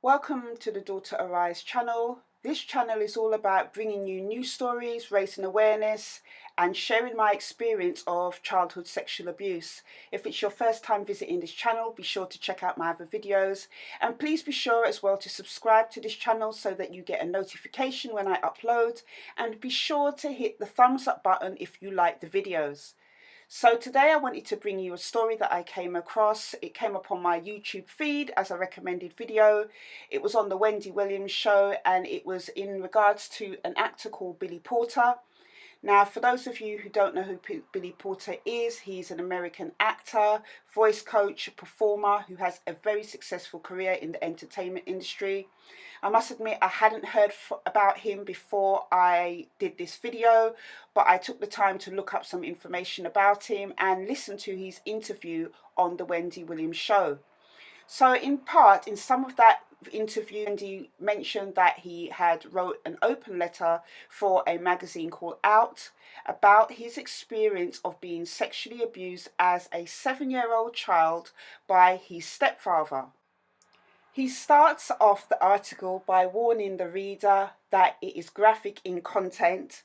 Welcome to the Daughter Arise channel. This channel is all about bringing you news stories, raising awareness and sharing my experience of childhood sexual abuse. If it's your first time visiting this channel, be sure to check out my other videos, and please be sure as well to subscribe to this channel so that you get a notification when I upload, and be sure to hit the thumbs up button if you like the videos. So today I wanted to bring you a story that I came across. It came up on my YouTube feed as a recommended video. It was on the Wendy Williams show, and it was in regards to an actor called Billy Porter. Now, for those of you who don't know who Billy Porter is, he's an American actor, voice coach, performer who has a very successful career in the entertainment industry. I must admit I hadn't heard about him before I did this video, but I took the time to look up some information about him and listen to his interview on the Wendy Williams show. So in part, in some of that interview, Wendy mentioned that he had wrote an open letter for a magazine called Out about his experience of being sexually abused as a 7-year-old child by his stepfather. He starts off the article by warning the reader that it is graphic in content.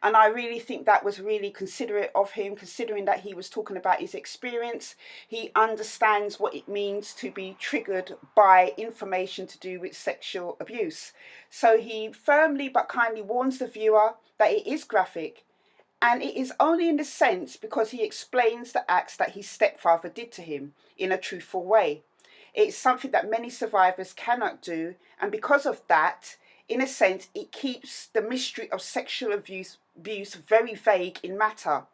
And I really think that was really considerate of him, considering that he was talking about his experience. He understands what it means to be triggered by information to do with sexual abuse. So he firmly but kindly warns the viewer that it is graphic. And it is only in the sense because he explains the acts that his stepfather did to him in a truthful way. It's something that many survivors cannot do. And because of that, in a sense, it keeps the mystery of sexual abuse very vague in matter.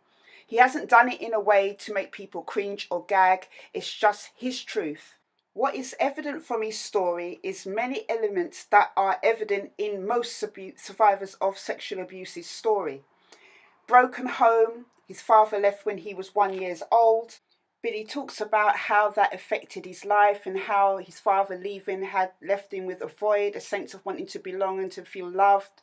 He hasn't done it in a way to make people cringe or gag. It's just his truth. What is evident from his story is many elements that are evident in most survivors of sexual abuse's story. Broken home, his father left when he was 1 year old. Billy talks about how that affected his life and how his father leaving had left him with a void, a sense of wanting to belong and to feel loved.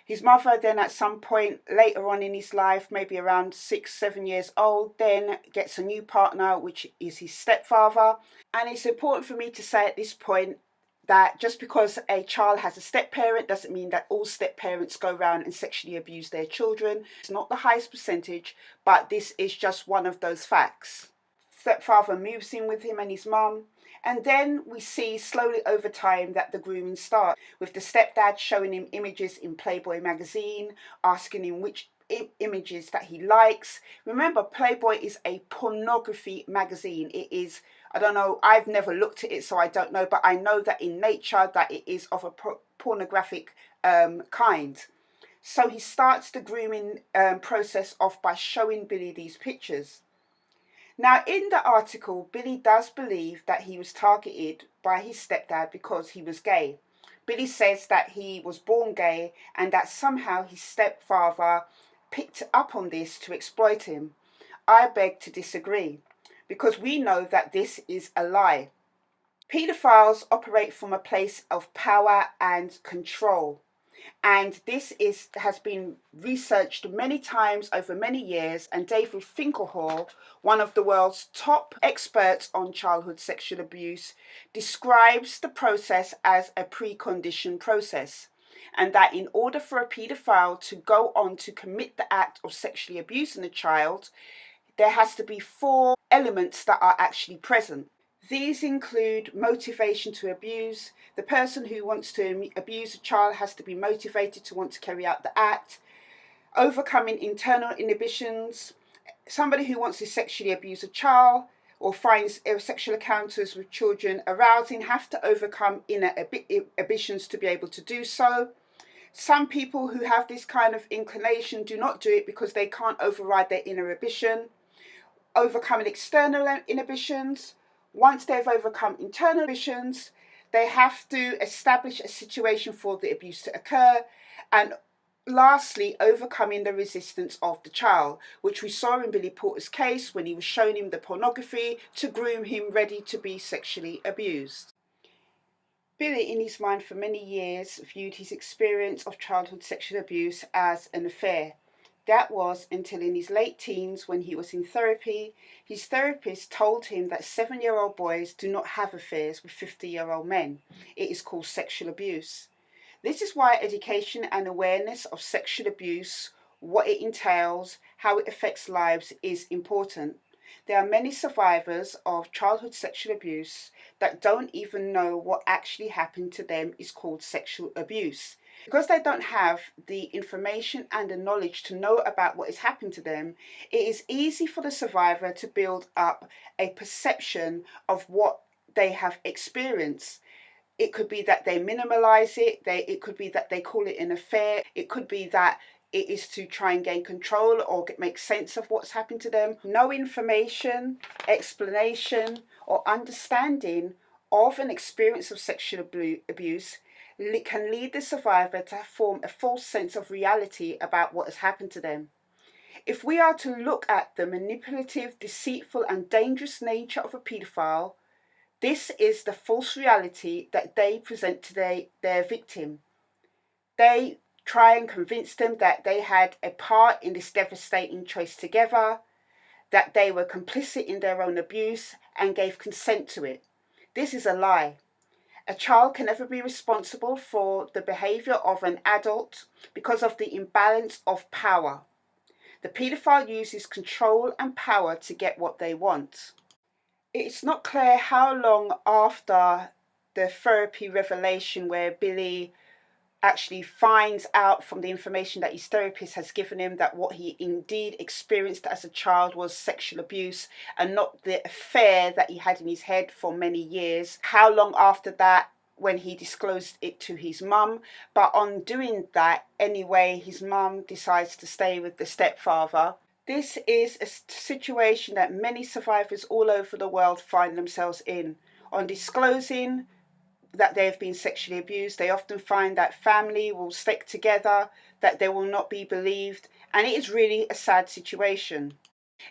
His mother then at some point later on in his life, maybe around 6, 7 years old, then gets a new partner, which is his stepfather. And it's important for me to say at this point that just because a child has a step-parent doesn't mean that all step-parents go around and sexually abuse their children. It's not the highest percentage, but this is just one of those facts. Stepfather moves in with him and his mum, and then we see slowly over time that the grooming starts, with the stepdad showing him images in Playboy magazine, asking him which images that he likes. Remember, Playboy is a pornography magazine. It is, I don't know, I've never looked at it, so I don't know, but I know that in nature that it is of a pornographic kind. So he starts the grooming process off by showing Billy these pictures. Now, in the article, Billy does believe that he was targeted by his stepdad because he was gay. Billy says that he was born gay and that somehow his stepfather picked up on this to exploit him. I beg to disagree, because we know that this is a lie. Paedophiles operate from a place of power and control. And this has been researched many times over many years, and David Finkelhor, one of the world's top experts on childhood sexual abuse, describes the process as a preconditioned process, and that in order for a paedophile to go on to commit the act of sexually abusing a child, there has to be 4 elements that are actually present. These include motivation to abuse. The person who wants to abuse a child has to be motivated to want to carry out the act. Overcoming internal inhibitions. Somebody who wants to sexually abuse a child or finds sexual encounters with children arousing have to overcome inner inhibitions to be able to do so. Some people who have this kind of inclination do not do it because they can't override their inner inhibition. Overcoming external inhibitions. Once they've overcome internal inhibitions, they have to establish a situation for the abuse to occur. And lastly, overcoming the resistance of the child, which we saw in Billy Porter's case when he was showing him the pornography to groom him ready to be sexually abused. Billy, in his mind for many years, viewed his experience of childhood sexual abuse as an affair. That was until in his late teens, when he was in therapy, his therapist told him that 7-year-old boys do not have affairs with 50-year-old men. It is called sexual abuse. This is why education and awareness of sexual abuse, what it entails, how it affects lives, is important. There are many survivors of childhood sexual abuse that don't even know what actually happened to them is called sexual abuse. Because they don't have the information and the knowledge to know about what has happened to them, it is easy for the survivor to build up a perception of what they have experienced. It could be that they minimalize it. It could be that they call it an affair. It could be that it is to try and gain control or make sense of what's happened to them. No information, explanation, or understanding of an experience of sexual abuse can lead the survivor to form a false sense of reality about what has happened to them. If we are to look at the manipulative, deceitful, and dangerous nature of a paedophile, this is the false reality that they present to their victim. They try and convince them that they had a part in this devastating choice together, that they were complicit in their own abuse and gave consent to it. This is a lie. A child can never be responsible for the behavior of an adult because of the imbalance of power. The paedophile uses control and power to get what they want. It's not clear how long after the therapy revelation, where Billy actually finds out from the information that his therapist has given him that what he indeed experienced as a child was sexual abuse and not the affair that he had in his head for many years. How long after that, when he disclosed it to his mum. But on doing that anyway, his mum decides to stay with the stepfather. This is a situation that many survivors all over the world find themselves in. On disclosing that they have been sexually abused, they often find that family will stick together, that they will not be believed, and it is really a sad situation.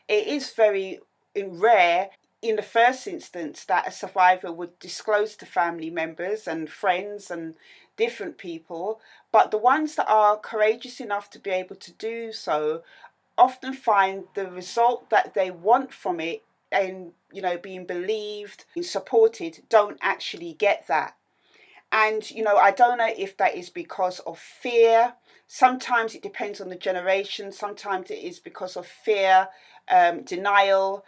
It is very rare in the first instance that a survivor would disclose to family members and friends and different people, but the ones that are courageous enough to be able to do so often find the result that they want from it, and being believed and supported, don't actually get that. And I don't know if that is because of fear. Sometimes it depends on the generation. Sometimes it is because of fear, denial.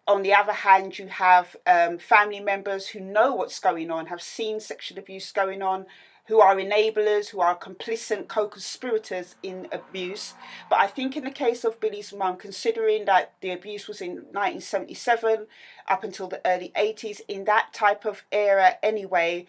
On the other hand, you have family members who know what's going on, have seen sexual abuse going on, who are enablers, who are complicit co-conspirators in abuse. But I think in the case of Billy's mum, considering that the abuse was in 1977 up until the early 80s, in that type of era anyway,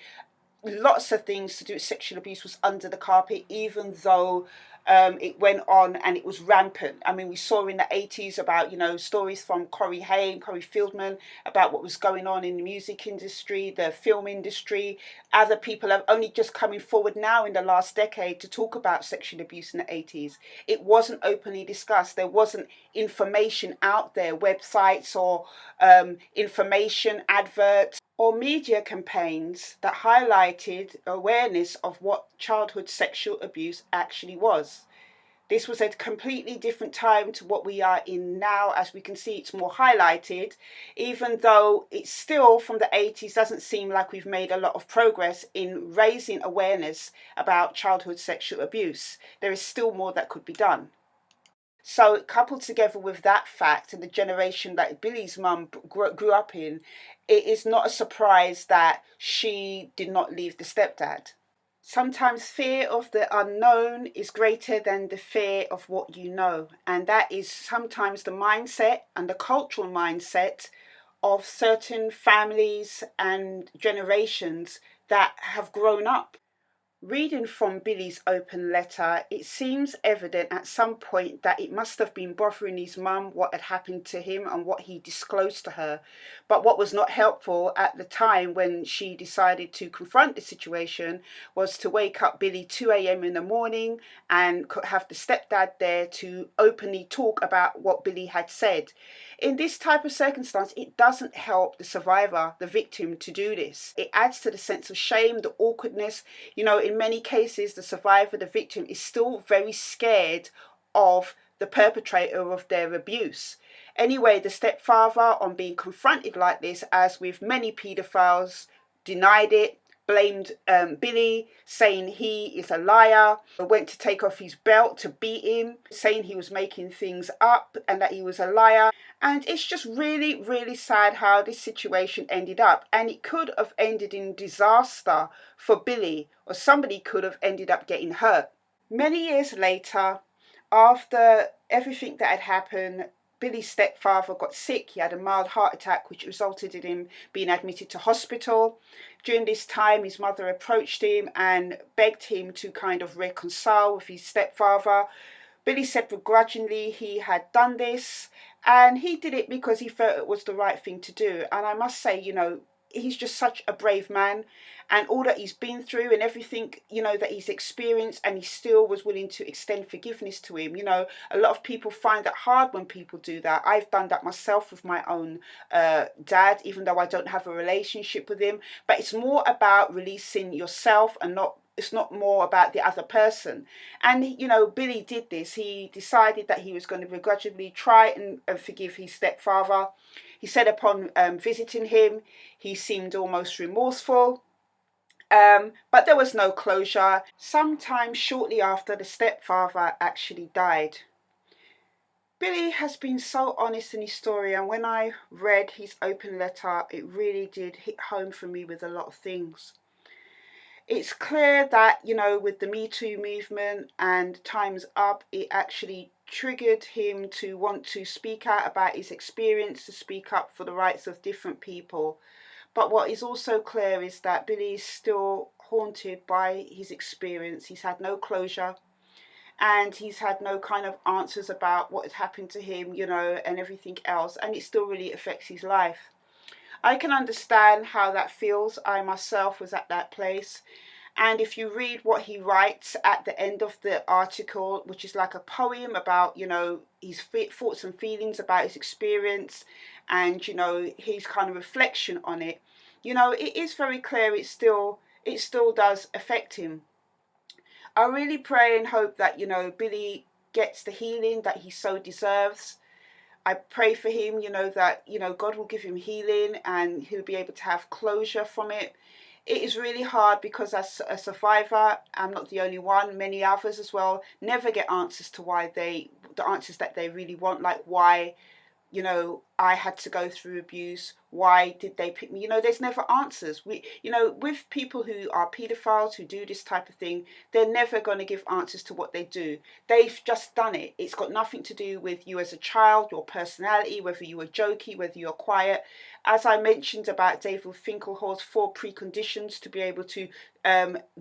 lots of things to do with sexual abuse was under the carpet, even though it went on and it was rampant. I mean, we saw in the 80s about, stories from Corey Hay and Corey Fieldman about what was going on in the music industry, the film industry. Other people are only just coming forward now in the last decade to talk about sexual abuse in the 80s. It wasn't openly discussed. There wasn't information out there, websites or information, adverts, or media campaigns that highlighted awareness of what childhood sexual abuse actually was. This was a completely different time to what we are in now. As we can see, it's more highlighted, even though it's still from the 80s doesn't seem like we've made a lot of progress in raising awareness about childhood sexual abuse. There is still more that could be done. So coupled together with that fact and the generation that Billy's mum grew up in, it is not a surprise that she did not leave the stepdad. Sometimes fear of the unknown is greater than the fear of what you know. And that is sometimes the mindset and the cultural mindset of certain families and generations that have grown up. Reading from Billy's open letter, it seems evident at some point that it must have been bothering his mum what had happened to him and what he disclosed to her. But what was not helpful at the time when she decided to confront the situation was to wake up Billy 2 a.m. in the morning and have the stepdad there to openly talk about what Billy had said. In this type of circumstance, it doesn't help the survivor, the victim, to do this. It adds to the sense of shame, the awkwardness. In many cases, the survivor, the victim, is still very scared of the perpetrator of their abuse. Anyway, the stepfather, on being confronted like this, as with many paedophiles, denied it, blamed Billy, saying he is a liar, went to take off his belt to beat him, saying he was making things up and that he was a liar. And it's just really, really sad how this situation ended up. And it could have ended in disaster for Billy, or somebody could have ended up getting hurt. Many years later, after everything that had happened, Billy's stepfather got sick. He had a mild heart attack, which resulted in him being admitted to hospital. During this time, his mother approached him and begged him to kind of reconcile with his stepfather. Billy said begrudgingly he had done this, and he did it because he felt it was the right thing to do. And I must say, he's just such a brave man, and all that he's been through and everything, that he's experienced, and he still was willing to extend forgiveness to him. A lot of people find that hard when people do that. I've done that myself with my own dad, even though I don't have a relationship with him. But it's more about releasing yourself, and it's not more about the other person. And Billy did this. He decided that he was going to begrudgingly try and forgive his stepfather. He said upon visiting him, he seemed almost remorseful. But there was no closure. Sometime shortly after, the stepfather actually died. Billy has been so honest in his story, and when I read his open letter, it really did hit home for me with a lot of things. It's clear that, with the Me Too movement and Time's Up, it actually triggered him to want to speak out about his experience, to speak up for the rights of different people. But what is also clear is that Billy is still haunted by his experience. He's had no closure, and he's had no kind of answers about what had happened to him, and everything else. And it still really affects his life. I can understand how that feels. I myself was at that place. And if you read what he writes at the end of the article, which is like a poem about, his thoughts and feelings about his experience, and, his kind of reflection on it, it is very clear it still does affect him. I really pray and hope that, Billy gets the healing that he so deserves. I pray for him, that, God will give him healing and he'll be able to have closure from it. It is really hard because as a survivor, I'm not the only one, many others as well, never get answers to the answers that they really want, like why, I had to go through abuse. Why did they pick me? There's never answers. With people who are paedophiles, who do this type of thing, they're never going to give answers to what they do. They've just done it. It's got nothing to do with you as a child, your personality, whether you were jokey, whether you're quiet. As I mentioned about David Finkelhor's 4 preconditions to be able to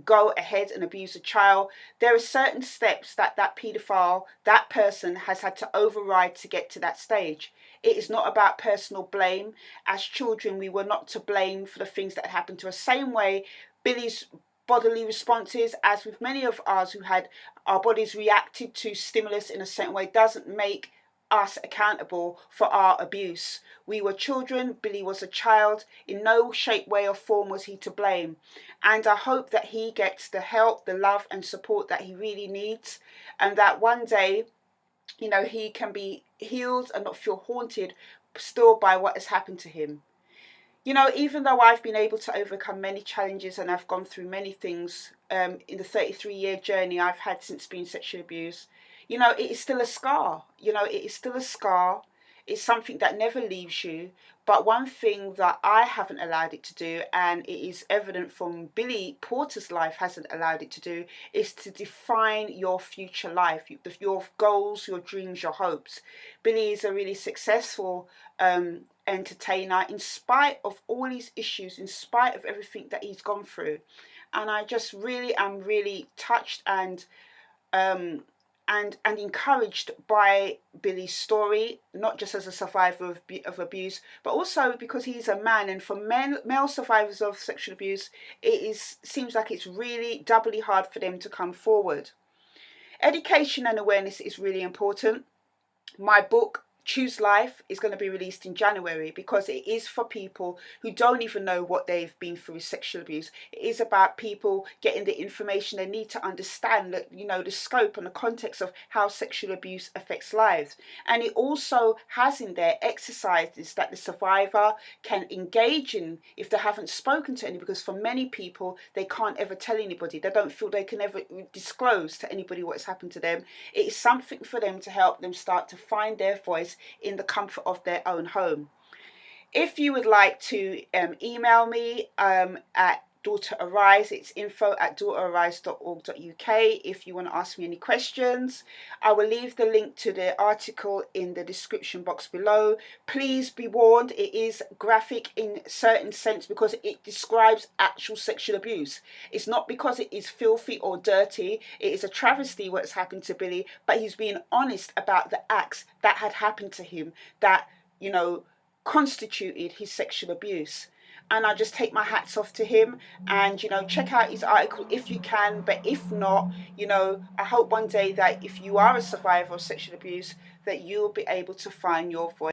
go ahead and abuse a child, there are certain steps that paedophile, that person has had to override to get to that stage. It is not about personal blame. As children, we were not to blame for the things that happened to us. Same way, Billy's bodily responses, as with many of ours who had our bodies reacted to stimulus in a certain way, doesn't make us accountable for our abuse. We were children. Billy was a child. In no shape, way or form was he to blame. And I hope that he gets the help, the love and support that he really needs, and that one day, he can be healed and not feel haunted still by what has happened to him. Even though I've been able to overcome many challenges and I've gone through many things in the 33-year journey I've had since being sexually abused, it is still a scar. It is still a scar. It's something that never leaves you. But one thing that I haven't allowed it to do, and it is evident from Billy Porter's life hasn't allowed it to do, is to define your future life, your goals, your dreams, your hopes. Billy is a really successful entertainer in spite of all his issues, in spite of everything that he's gone through. And I just really am really touched and encouraged by Billy's story, not just as a survivor of abuse, but also because he's a man. And for male survivors of sexual abuse, seems like it's really doubly hard for them to come forward. Education and awareness is really important. My book, Choose Life is going to be released in January, because it is for people who don't even know what they've been through with sexual abuse. It is about people getting the information they need to understand that, you know, the scope and the context of how sexual abuse affects lives. And it also has in there exercises that the survivor can engage in if they haven't spoken to anybody, because for many people they can't ever tell anybody. They don't feel they can ever disclose to anybody what's happened to them. It is something for them to help them start to find their voice in the comfort of their own home. If you would like to email me at Daughter Arise, it's info@daughterarise.org.uk. If you want to ask me any questions, I will leave the link to the article in the description box below. Please be warned, it is graphic in certain sense because it describes actual sexual abuse. It's not because it is filthy or dirty. It is a travesty what's happened to Billy, but he's being honest about the acts that had happened to him that, you know, constituted his sexual abuse. And I just take my hats off to him, and, you know, check out his article if you can. But if not, you know, I hope one day that if you are a survivor of sexual abuse, that you'll be able to find your voice.